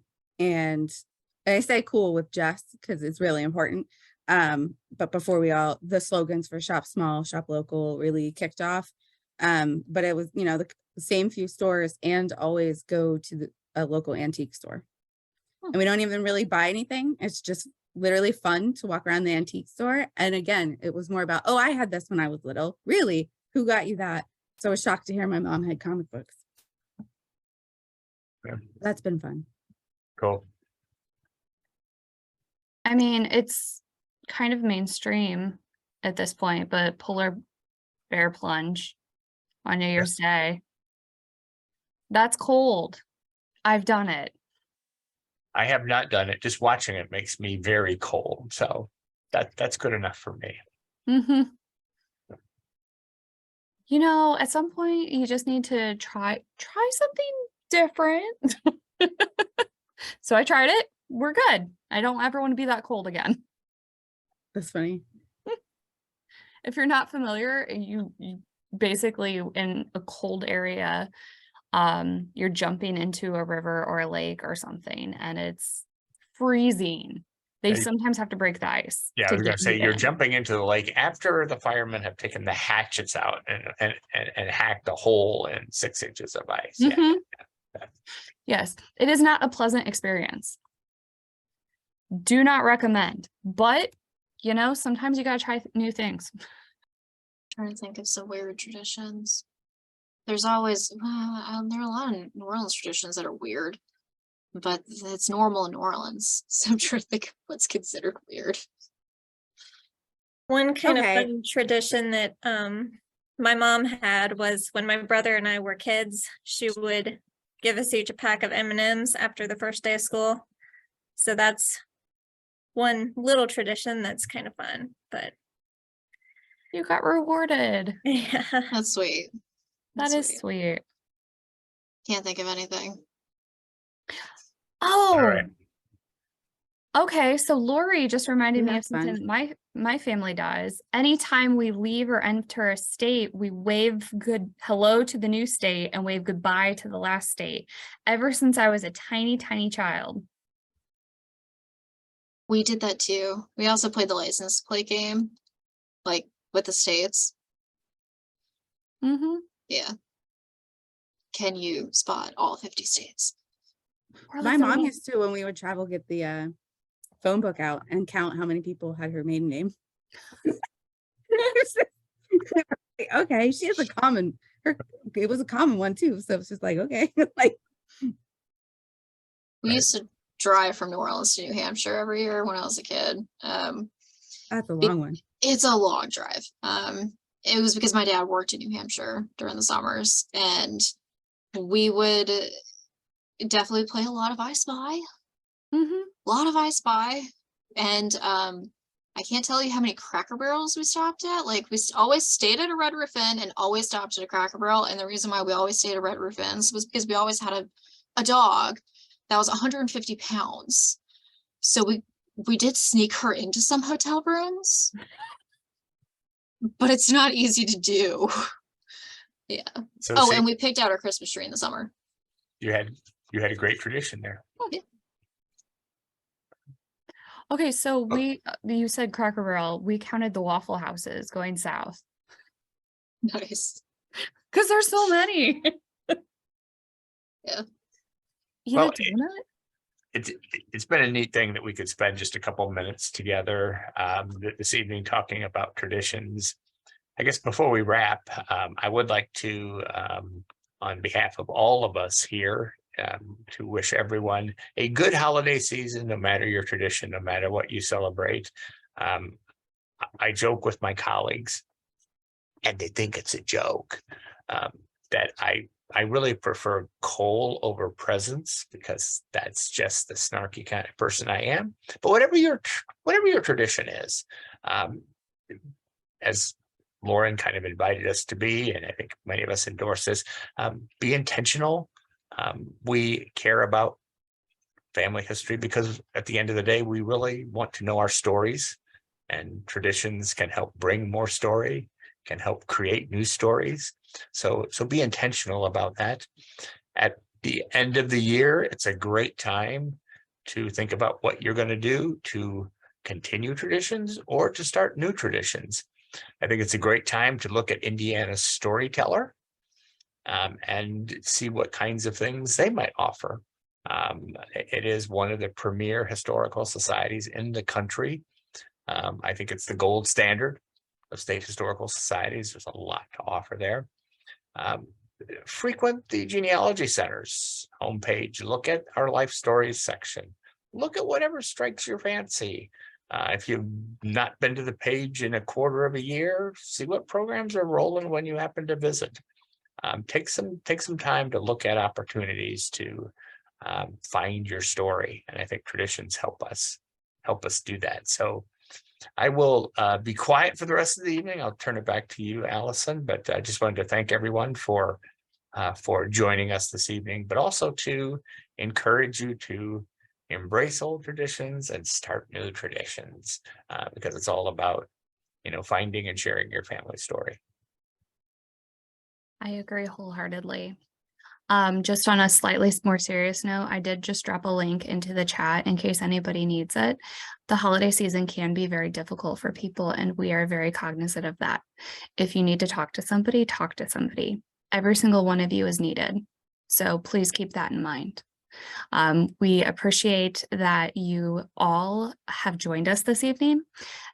I say cool with Jess because it's really important. But before the slogans for shop small, shop local really kicked off. But it was, the same few stores and always go to a local antique store. And we don't even really buy anything. It's just literally fun to walk around the antique store. And again, it was more about, oh, I had this when I was little. Really? Who got you that? So I was shocked to hear my mom had comic books. Yeah. That's been fun. Cool. I mean, it's kind of mainstream at this point, but polar bear plunge on New Year's Day. That's cold. I've done it. I have not done it. Just watching it makes me very cold. So that's good enough for me. Mm-hmm. At some point you just need to try something different. So I tried it. We're good. I don't ever want to be that cold again. That's funny. If you're not familiar, you basically in a cold area, you're jumping into a river or a lake or something, and it's freezing. They sometimes have to break the ice. Yeah, I to was going get to say you you're in. jumping into the lake after the firemen have taken the hatchets out and hacked a hole in 6 inches of ice. Yeah. Mhm. Yes, it is not a pleasant experience. Do not recommend, but sometimes you gotta try new things. Trying to think of some weird traditions. There's always there are a lot of New Orleans traditions that are weird, but it's normal in New Orleans. So I'm trying to think of what's considered weird. One kind of Okay. fun tradition that my mom had was when my brother and I were kids, she would give us each a pack of M&Ms after the first day of school. So that's one little tradition that's kind of fun, but You got rewarded. yeah. That's sweet. That That's is sweet. Can't think of anything. Oh, All right. okay. So Lori just reminded You me have of something fun. my family does. Anytime we leave or enter a state, we wave good hello to the new state and wave goodbye to the last state. Ever since I was a tiny, tiny child. We did that too. We also played the license plate game, like with the states. Mm-hmm. Yeah. Can you spot all 50 states? My mom used to, when we would travel, get the phone book out and count how many people had her maiden name. Okay, she has it was a common one too. So it's just like, okay. Like, We Right. used to drive from New Orleans to New Hampshire every year when I was a kid. that's a long one. It's a long drive. It was because my dad worked in New Hampshire during the summers, and we would definitely play a lot of I Spy. Mm-hmm. A lot of I Spy. And I can't tell you how many Cracker Barrels we stopped at. Like, we always stayed at a Red Roof Inn and always stopped at a Cracker Barrel. And the reason why we always stayed at Red Roof Inns was because we always had a dog that was 150 pounds. So we did sneak her into some hotel rooms, but it's not easy to do. Yeah. So Oh, see, and we picked out our Christmas tree in the summer. you had a great tradition there. Okay, so you said Cracker Barrel. We counted the Waffle Houses going south Nice. because there's so many. Yeah. Eat Well, a donut? It's been a neat thing that we could spend just a couple of minutes together this evening talking about traditions. I guess before we wrap, I would like to, on behalf of all of us here, to wish everyone a good holiday season, no matter your tradition, no matter what you celebrate. I joke with my colleagues, and they think it's a joke, that I really prefer coal over presents because that's just the snarky kind of person I am. But whatever your tradition is, as Lauren kind of invited us to be, and I think many of us endorse this. Be intentional. We care about family history because at the end of the day, we really want to know our stories, and traditions can help bring more story, can help create new stories. So be intentional about that. At the end of the year, it's a great time to think about what you're going to do to continue traditions or to start new traditions. I think it's a great time to look at Indiana's storyteller and see what kinds of things they might offer. It is one of the premier historical societies in the country. I think it's the gold standard of state historical societies. There's a lot to offer there. Frequent the Genealogy Center's homepage. Look at our life stories section. Look at whatever strikes your fancy. If you've not been to the page in a quarter of a year, see what programs are rolling when you happen to visit. Take some time to look at opportunities to find your story, and I think traditions help us do that. So I will be quiet for the rest of the evening. I'll turn it back to you, Allison, but I just wanted to thank everyone for joining us this evening, but also to encourage you to embrace old traditions and start new traditions, because it's all about, finding and sharing your family story. I agree wholeheartedly. Just on a slightly more serious note, I did just drop a link into the chat in case anybody needs it. The holiday season can be very difficult for people, and we are very cognizant of that. If you need to talk to somebody, talk to somebody. Every single one of you is needed. So please keep that in mind. We appreciate that you all have joined us this evening,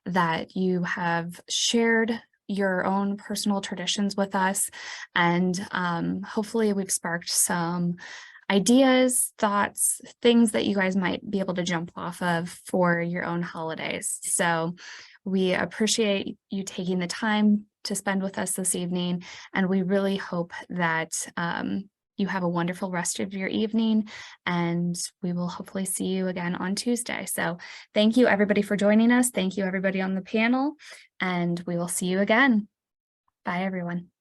that you have shared your own personal traditions with us, and hopefully we've sparked some ideas, thoughts, things that you guys might be able to jump off of for your own holidays. So we appreciate you taking the time to spend with us this evening, and we really hope that you have a wonderful rest of your evening, and we will hopefully see you again on Tuesday. So thank you everybody for joining us. Thank you everybody on the panel, and we will see you again. Bye everyone.